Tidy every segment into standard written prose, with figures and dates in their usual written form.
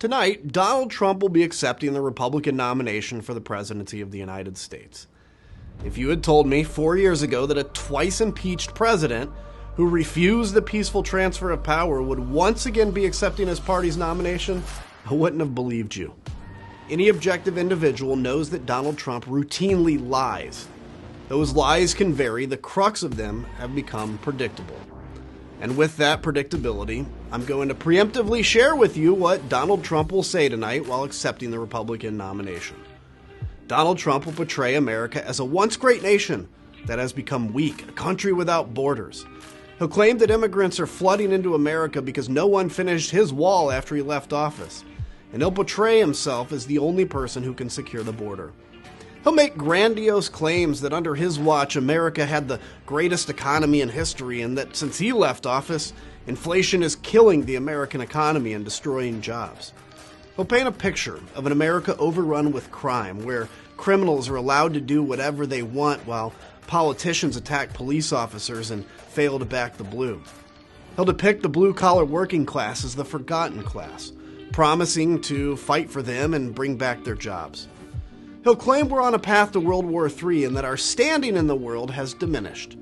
Tonight, Donald Trump will be accepting the Republican nomination for the presidency of the United States. If you had told me 4 years ago that a twice impeached president who refused the peaceful transfer of power would once again be accepting his party's nomination, I wouldn't have believed you. Any objective individual knows that Donald Trump routinely lies. Those lies can vary, the crux of them have become predictable. And with that predictability, I'm going to preemptively share with you what Donald Trump will say tonight while accepting the Republican nomination. Donald Trump will portray America as a once great nation that has become weak, a country without borders. He'll claim that immigrants are flooding into America because no one finished his wall after he left office. And he'll portray himself as the only person who can secure the border. He'll make grandiose claims that under his watch, America had the greatest economy in history and that since he left office, inflation is killing the American economy and destroying jobs. He'll paint a picture of an America overrun with crime, where criminals are allowed to do whatever they want while politicians attack police officers and fail to back the blue. He'll depict the blue-collar working class as the forgotten class, promising to fight for them and bring back their jobs. He'll claim we're on a path to World War III and that our standing in the world has diminished.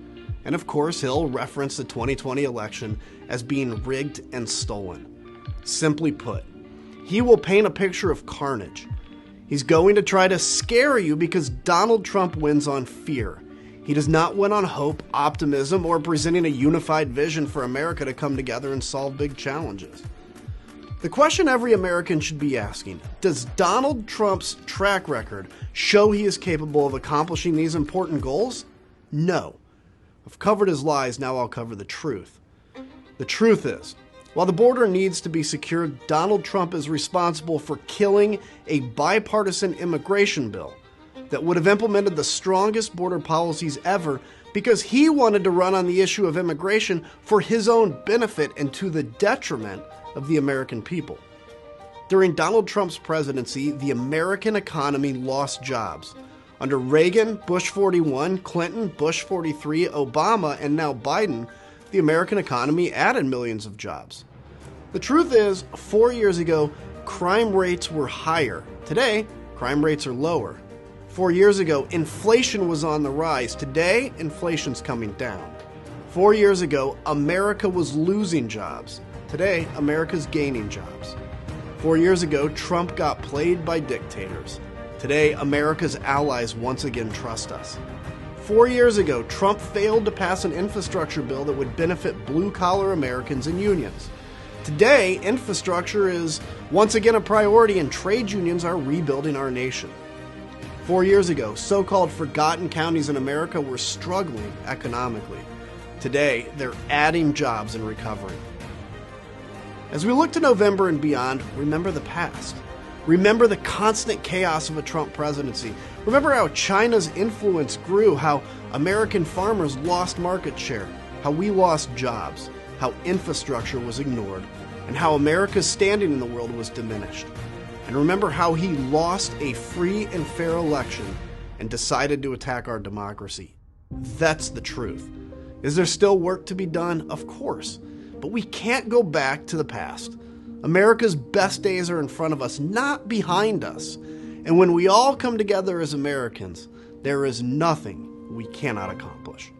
And of course, he'll reference the 2020 election as being rigged and stolen. Simply put, he will paint a picture of carnage. He's going to try to scare you because Donald Trump wins on fear. He does not win on hope, optimism, or presenting a unified vision for America to come together and solve big challenges. The question every American should be asking, does Donald Trump's track record show he is capable of accomplishing these important goals? No. I've covered his lies, now I'll cover the truth. The truth is, while the border needs to be secured, Donald Trump is responsible for killing a bipartisan immigration bill that would have implemented the strongest border policies ever because he wanted to run on the issue of immigration for his own benefit and to the detriment of the American people. During Donald Trump's presidency, the American economy lost jobs. Under Reagan, Bush 41, Clinton, Bush 43, Obama, and now Biden, the American economy added millions of jobs. The truth is, 4 years ago, crime rates were higher. Today, crime rates are lower. 4 years ago, inflation was on the rise. Today, inflation's coming down. 4 years ago, America was losing jobs. Today, America's gaining jobs. 4 years ago, Trump got played by dictators. Today, America's allies once again trust us. 4 years ago, Trump failed to pass an infrastructure bill that would benefit blue-collar Americans and unions. Today, infrastructure is once again a priority and trade unions are rebuilding our nation. 4 years ago, so-called forgotten counties in America were struggling economically. Today, they're adding jobs and recovering. As we look to November and beyond, remember the past. Remember the constant chaos of a Trump presidency. Remember how China's influence grew, how American farmers lost market share, how we lost jobs, how infrastructure was ignored, and how America's standing in the world was diminished. And remember how he lost a free and fair election and decided to attack our democracy. That's the truth. Is there still work to be done? Of course. But we can't go back to the past. America's best days are in front of us, not behind us. And when we all come together as Americans, there is nothing we cannot accomplish.